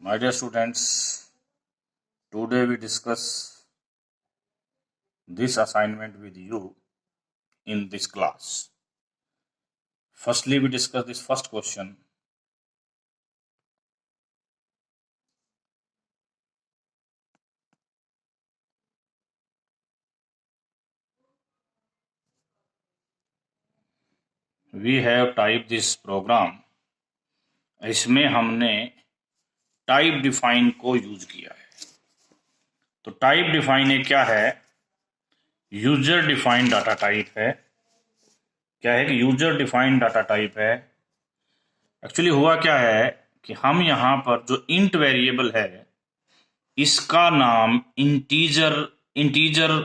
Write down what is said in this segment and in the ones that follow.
My dear students, today we discuss this assignment with you in this class. Firstly, we discuss this first question. We have typed this program. इसमें हमने type define को use किया है. तो type define क्या है? User defined data type है. क्या है कि यूजर डिफाइंड डाटा टाइप है. एक्चुअली हुआ क्या है कि हम यहाँ पर जो इंट वेरिएबल है इसका नाम इंटीजर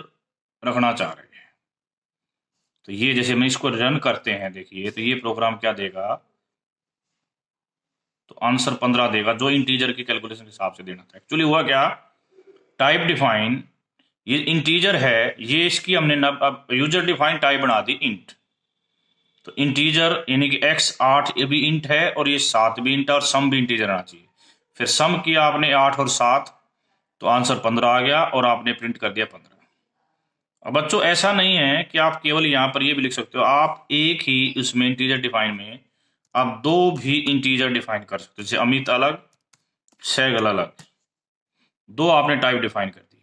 रखना चाह रहे हैं. तो ये जैसे हम इसको रन करते हैं, देखिए तो ये प्रोग्राम क्या देगा, तो आंसर 15 देगा जो इंटीजर की कैलकुलेशन के हिसाब से देना था. एक्चुअली हुआ क्या, टाइप डिफाइन ये इंटीजर है, ये इसकी हमने अब यूजर डिफाइन टाइप बना दी इंट. तो इंटीजर यानी कि x 8 ये भी इंट है और ये 7 भी इंट है और सम भी इंटीजर आना चाहिए. फिर सम किया आपने 8 और 7 तो आंसर 15 आ गया और आपने प्रिंट कर दिया 15. अब बच्चों ऐसा नहीं है कि आप केवल यहाँ पर ये भी लिख सकते हो, आप एक ही उसमें इंटीजर डिफाइन में आप दो भी इंटीजर डिफाइन कर सकते हो. जैसे अमित अलग, सैगल अलग, दो आपने टाइप डिफाइन कर दी.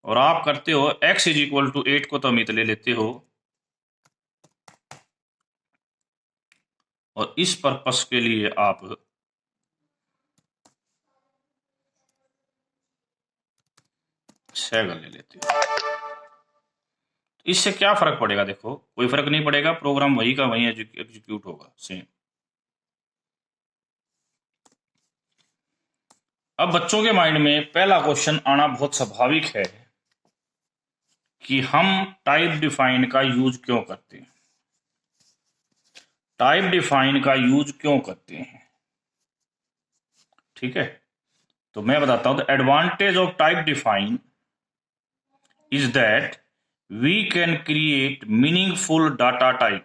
और आप करते हो x इज इक्वल टू 8 को तो अमित ले लेते हो और इस पर्पस के लिए आप सैगल ले लेते हो. इससे क्या फर्क पड़ेगा? देखो कोई फर्क नहीं पड़ेगा, प्रोग्राम वही का वही एग्जीक्यूट होगा सेम. अब बच्चों के माइंड में पहला क्वेश्चन आना बहुत स्वाभाविक है कि हम टाइप डिफाइन का यूज क्यों करते हैं. टाइप डिफाइन का यूज क्यों करते हैं? ठीक है, तो मैं बताता हूं. The advantage of type define is that we can create meaningful data type.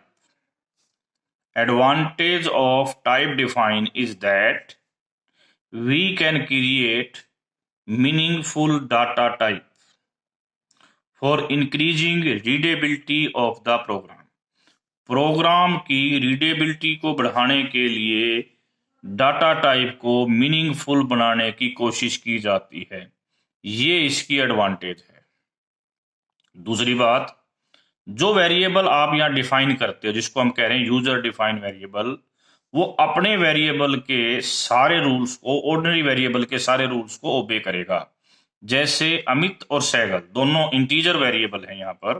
Advantage of type define is that we can create meaningful data type for increasing readability of the program. Program की readability को बढ़ाने के लिए data type को meaningful बनाने की कोशिश की जाती है. ये इसकी एडवांटेज है. दूसरी बात, जो वेरिएबल आप यहाँ डिफाइन करते हो जिसको हम कह रहे हैं यूजर डिफाइन वेरिएबल, वो अपने वेरिएबल के सारे रूल्स को, ऑर्डिनरी वेरिएबल के सारे रूल्स को ओबे करेगा. जैसे अमित और सैगल दोनों इंटीजर वेरिएबल हैं यहाँ पर,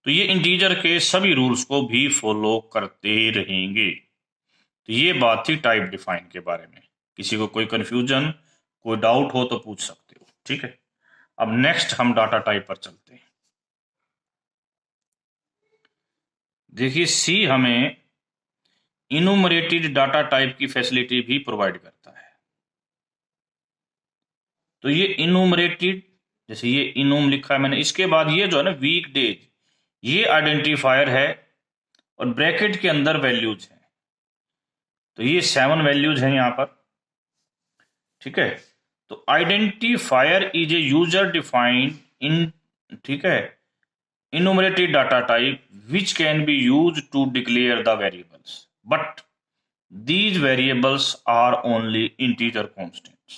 तो ये इंटीजर के सभी रूल्स को भी फॉलो करते रहेंगे. तो ये बात थी टाइप डिफाइन के बारे में. किसी को कोई कंफ्यूजन, कोई डाउट हो तो पूछ सकते हो. ठीक है, अब नेक्स्ट हम डाटा टाइप पर चलते हैं. देखिए सी हमें इनुमरेटेड डाटा टाइप की फैसिलिटी भी प्रोवाइड करता है. तो ये इनुमरेटेड, जैसे ये इनुम लिखा है मैंने, इसके बाद ये जो है ना वीक डेज, ये आइडेंटिफायर है और ब्रैकेट के अंदर वैल्यूज हैं. तो ये 7 वैल्यूज हैं यहाँ पर. ठीक है, तो identifier is a user defined in, ठीक है, enumerated data type which can be use to declare the variables, but these variables are only integer constants.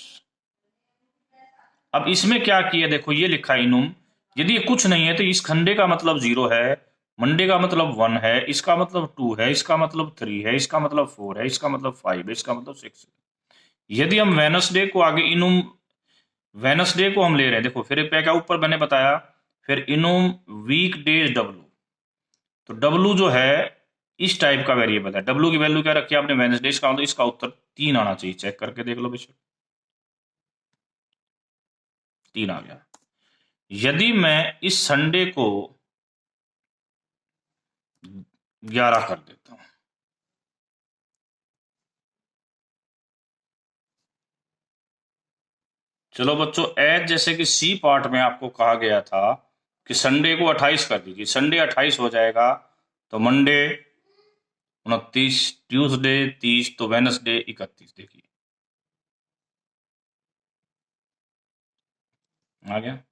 अब इसमें क्या किया, देखो ये लिखा है इनुम. यदि ये कुछ नहीं है तो इस खंडे का मतलब 0 है, मंडे का मतलब 1 है, इसका मतलब 2 है, इसका मतलब 3 है, इसका मतलब 4 है, इसका मतलब 5 है, इसका मतलब 6 है. यदि हम वेनसडे को आगे इनुम, वेनसडे को हम ले रहे हैं, देखो फिर क्या ऊपर मैंने बताया, फिर इनुम वीक डेज डब्लू. तो डब्लू जो है इस टाइप का वेरिएबल है. डब्लू की वैल्यू क्या रखी है आपने? वेडनेसडे का. मतलब इसका उत्तर 3 आना चाहिए. चेक करके देख लो बेशक, 3 आ गया. यदि मैं इस संडे को 11 कर देता हूं, चलो बच्चों, एज जैसे कि सी पार्ट में आपको कहा गया था कि संडे को 28 कर दीजिए. संडे 28 हो जाएगा तो मंडे 29, ट्यूसडे 30, तो वेनसडे 31. देखिए आ गया।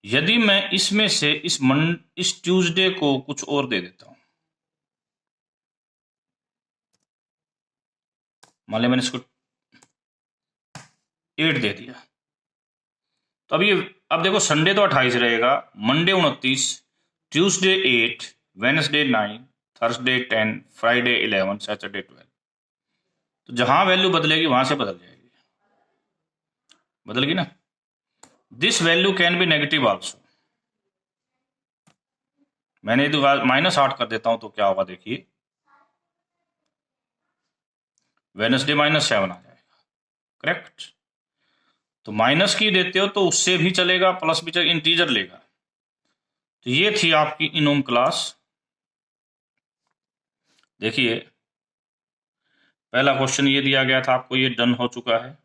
यदि मैं इसमें से इस ट्यूसडे को कुछ और दे देता हूं, मान लिया मैंने इसको 8 दे दिया, तो अब देखो संडे तो 28 रहेगा, Monday 29, Tuesday 8, Wednesday 9, Thursday 10, Friday 11, Saturday 12। तो जहां वैल्यू बदलेगी वहां से बदल जाएगी, बदल गई ना। This value can be negative also. मैंने तो -8 कर देता हूं तो क्या होगा देखिए, वेडनेसडे -7 आ जाएगा, करेक्ट। तो माइनस की देते हो तो उससे भी चलेगा, प्लस भी चलेगा, इंटीजर लेगा। तो ये थी आपकी इनोम क्लास। देखिए पहला क्वेश्चन ये दिया गया था आपको, ये डन हो चुका है।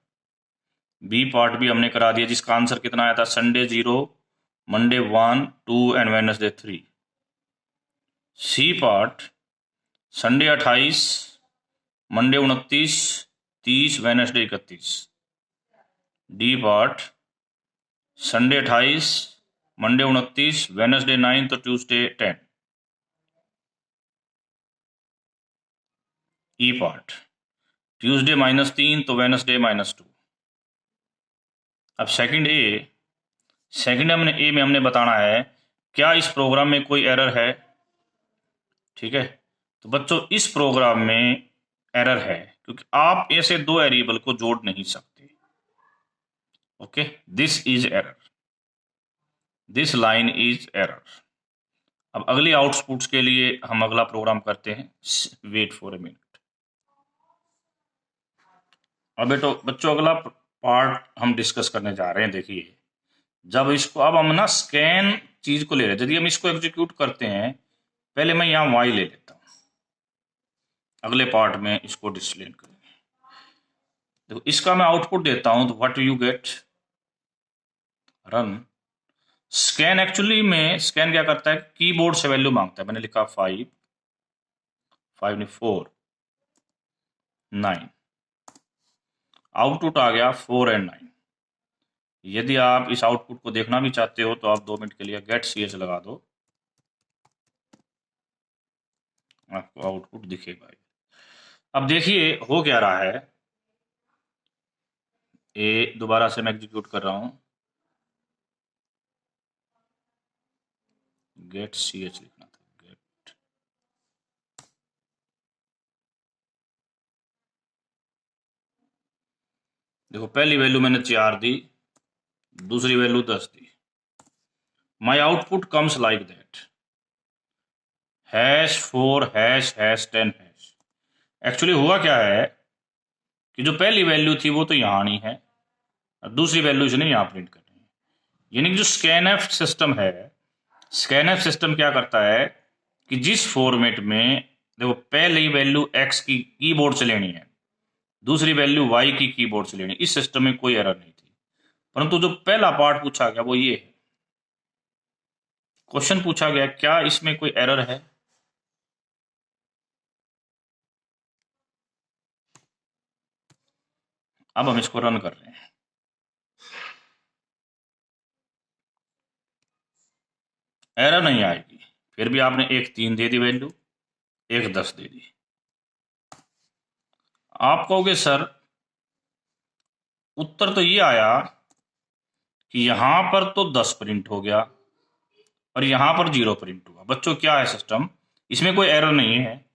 बी पार्ट भी हमने करा दिया, जिसका आंसर कितना आया था, Sunday 0, Monday 1, 2 and Wednesday 3। C part Sunday 28, Monday 29, 30, Wednesday 31। D part Sunday 28, Monday 29, Wednesday 9 तो ट्यूसडे 10। ई पार्ट ट्यूसडे -3 तो वेडनेसडे -2। अब सेकंड ए में हमने बताना है क्या इस प्रोग्राम में कोई एरर है। ठीक है, तो बच्चों इस प्रोग्राम में एरर है, क्योंकि आप ऐसे दो वेरिएबल को जोड़ नहीं सकते। Okay, this is error, this line is error. अब अगली आउटपुट्स के लिए हम अगला प्रोग्राम करते हैं, वेट फॉर ए मिनट। अब बच्चों अगला पार्ट हम डिस्कस करने जा रहे हैं। देखिए जब इसको, अब हम ना स्कैन चीज को ले रहे हैं, यदि हम इसको एग्जीक्यूट करते हैं, पहले मैं यहां y ले लेता हूं, अगले पार्ट में इसको डिस्प्ले करेंगे। देखो इसका मैं आउटपुट देता हूं तो what you get, run. Scan actually में स्कैन क्या करता है, कीबोर्ड से वैल्यू मांगता है। मैंने लिखा 5 नहीं 4 9, आउटपुट आ गया 4 एंड 9। यदि आप इस आउटपुट को देखना भी चाहते हो तो आप 2 मिनट के लिए गेट cs लगा दो, आपको आउटपुट दिखेगा। अब देखिए हो क्या रहा है, दोबारा से मैं एग्जीक्यूट कर रहा हूं, गेट ch लिखना था, गेट। देखो पहली वैल्यू मैंने 4 दी, दूसरी value 10 the. My output comes like that, #4 #10 #। Actually हुआ क्या है कि जो पहली वैल्यू थी वो तो यहाँ नहीं है, दूसरी वैल्यू इसने यहाँ प्रिंट करनी है। यानी कि जो स्कैनएफ सिस्टम है, स्कैनएफ सिस्टम क्या करता है कि जिस फॉर्मेट में, देखो पहली वैल्यू x की कीबोर्ड से लेनी है, दूसरी वैल्यू y की कीबोर्ड से लेनी है, इस सिस्टम में कोई एरर नहीं थी। परंतु जो पहला पार्ट पूछा गया वो ये है, क्वेश्चन पूछा गया क्या इसमें कोई एरर है। अब हम इसको रन कर रहे हैं, एरर नहीं आएगी। फिर भी आपने एक 3 दे दी वैल्यू, एक 10 दे दी। आप कहोगे सर उत्तर तो ये आया कि यहां पर तो 10 प्रिंट हो गया और यहां पर 0 प्रिंट हुआ। बच्चों क्या है सिस्टम, इसमें कोई एरर नहीं है।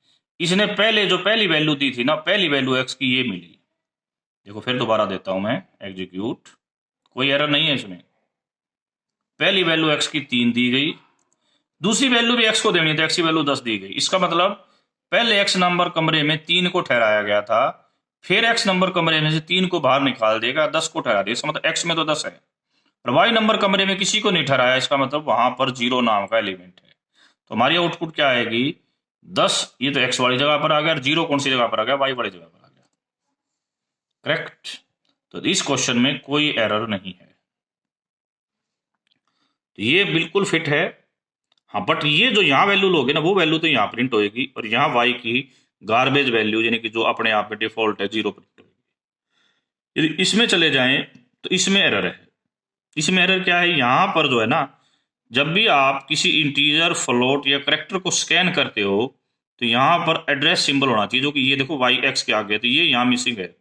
इसने पहले जो पहली वैल्यू दी थी ना, पहली वैल्यू x की ये मिली। देखो फिर दोबारा देता हूं मैं एग्जीक्यूट, कोई एरर नहीं है इसमें। पहली वैल्यू x की 3 दी गई, दूसरी वैल्यू भी x को देनी थी, x की वैल्यू 10 दी गई। इसका मतलब पहले x नंबर कमरे में 3 को ठहराया गया था, फिर x नंबर कमरे में से 3 को बाहर निकाल देगा, 10 को ठहरा देगा। इसका मतलब x में तो 10 है, और y नंबर कमरे में किसी को नहीं ठहराया, इसका मतलब वहां पर 0 नाम का एलिमेंट है। तो हमारी आउटपुट क्या आएगी, 10, ये तो x वाली जगह पर आ गया, और 0 कौन सी जगह पर आ गया, y वाली जगह पर आ गया, करेक्ट। तो इस क्वेश्चन में कोई एरर नहीं है, तो ये बिल्कुल फिट है। हाँ, बट ये जो यहाँ वैल्यू लोगे ना, वो वैल्यू तो यहाँ प्रिंट होएगी, और यहाँ y की गार्बेज वैल्यू यानी कि जो अपने आप में डिफॉल्ट है 0 प्रिंट होगी। यदि इसमें चले जाएं तो इसमें एरर है। इसमें एरर क्या है, यहां पर जो है ना, जब भी आप किसी इंटीजर, फ्लोट या करेक्टर को स्कैन करते हो तो यहां पर एड्रेस सिंबल होना चाहिए, जो कि ये देखो वाई एक्स के आगे, तो ये यहां मिसिंग है।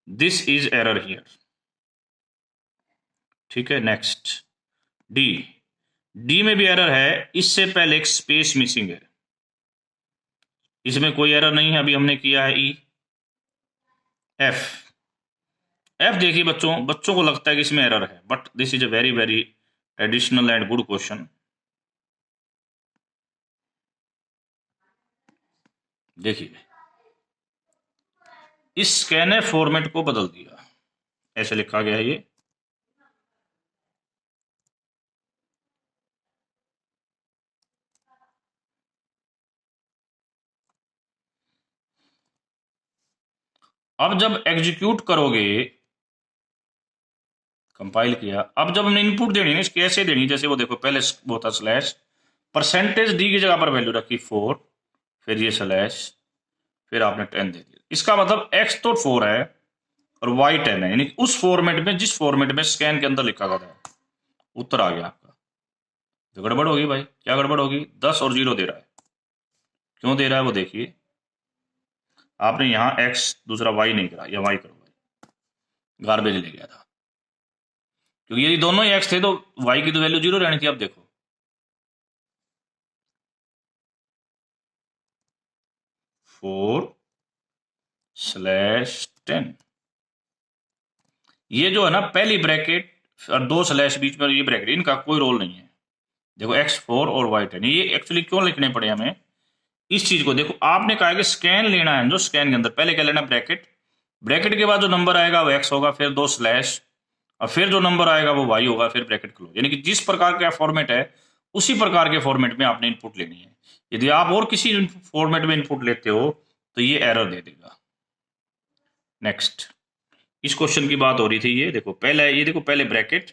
This is error here. ठीक है, नेक्स्ट डी। डी में भी एरर है, इससे पहले एक स्पेस मिसिंग है। इसमें कोई एरर नहीं है, अभी हमने किया है ई। एफ। एफ देखिए बच्चों, बच्चों को लगता है कि इसमें एरर है, but this is a very very traditional and good question. देखिए, इस स्कैनर फॉर्मेट को बदल दिया, ऐसे लिखा गया है ये। अब जब एग्जीक्यूट करोगे, कंपाइल किया, अब जब हमने इनपुट देनी है, कैसे देनी, जैसे वो देखो पहले वो था स्लैश, परसेंटेज डी की जगह पर वैल्यू रखी 4, फिर ये स्लैश, फिर आपने 10 दे दिया। इसका मतलब एक्स तो 4 है और वाई 10 है, यानी उस फॉर्मेट में जिस फॉर्मेट में स्कैन के अंदर लिखा गया था। उत्तर आ गया आपका। तो गड़बड़ होगी भाई, क्या गड़बड़ होगी, 10 और 0 दे रहा है। क्यों दे रहा है वो देखिए, आपने यहाँ एक्स दूसरा वाई नहीं करा, या वाई करो, गार्बेज ले गया था, क्योंकि यदि दोनों ही एक्स थे तो वाई की तो वैल्यू 0 रहनी थी। अब देखो 4/10, ये जो है ना पहली ब्रैकेट और 2 स्लैश बीच में ये ब्रैकेट, इनका कोई रोल नहीं है। देखो x4 और y10, ये एक्चुअली क्यों लिखने पड़े हमें, इस चीज को देखो, आपने कहा कि स्कैन लेना है, जो स्कैन के अंदर पहले क्या लेना, ब्रैकेट, ब्रैकेट के बाद जो नंबर आएगा वो x होगा, फिर 2 स्लैश, और फिर जो नंबर आएगा वो y होगा, फिर ब्रैकेट क्लोज। यानी कि जिस प्रकार का फॉर्मेट है उसी प्रकार के फॉर्मेट में आपने इनपुट लेनी है। यदि आप और किसी फॉर्मेट में इनपुट लेते हो तो ये एरर दे देगा। नेक्स्ट, इस क्वेश्चन की बात हो रही थी, ये देखो पहले, ये देखो पहले ब्रैकेट,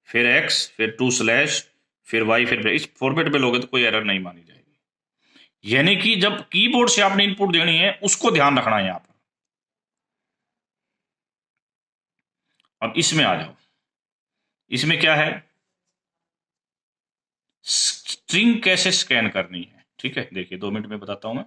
फिर x, फिर 2 स्लैश, फिर y, फिर इस फॉर्मेट में लोगे तो कोई एरर नहीं मानी जाएगी। यानी कि जब कीबोर्ड से आपने इनपुट देनी है उसको ध्यान रखना है यहां पर। अब इसमें आ जाओ, इसमें क्या है, स्ट्रिंग कैसे स्कैन करनी है। ठीक है, देखिए 2 मिनट में बताता हूं मैं।